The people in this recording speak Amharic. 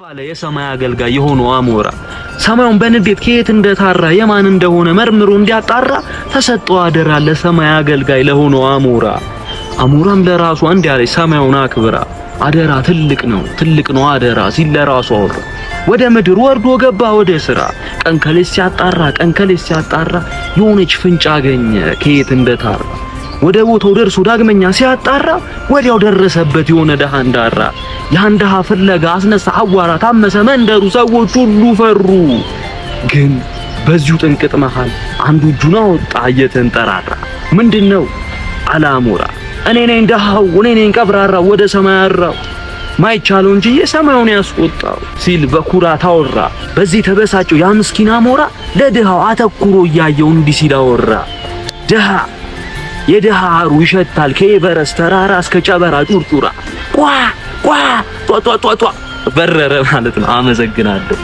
ባለ የሰማይ አገልጋይ የሆነው አሞራ ሰማዩን በንዴት ከየት እንደታራ የማን እንደሆነ መርምሮ እንዲያጣራ ተሰጠው አደራ ለሰማይ አገልጋይ ለሆነው አሞራ። አሞራም ለራሱ እንዲህ አለ ሰማዩን አክብራ አደራ ትልቅ ነው አደራ ሲል ለራሱ አወራ። ወደ ምድር ወርዶ ገባ ወደ ስራ ቀን ከሌት ሲያጣራ የሆነች ፍንጭ አገኘ ከየት እንደታራ። ወደ ቦታው ደርሶ ዳግመኛ ሲያጣራ ወዲያው ደረሰበት የሆነ ደሃ እንዳራ። ያን ደሃ ፍለጋ አስነሳ አዋራ ታመሰ መንደሩ ሰዎች ሁሉ ፈሩ። ግን በዚሁ ጥንቅጥ መሃል አንዱ እጁን አወጣ እየተንጠራራ። ምንድነው አለ አሞራ። እኔ ነኝ ደሃው እኔ ነኝ ቀብራራው ወደ ሰማይ አራው ማይቻለው እንጂ የሰማዩን ያስቆጣው ሲል በኩራት አወራ። በዚህ ተበሳጨው ያ ምስኪን አሞራ ለድሃው አተኩሮ እያየው እንዲህ ሲል አወራ። የድሃ አሩ ይሸታል ከኤቨረስት ተራራ እስከ ጨበራ ጩርጩራ ቋ ጧ በረረ ማለት ነው። አመሰግናለሁ።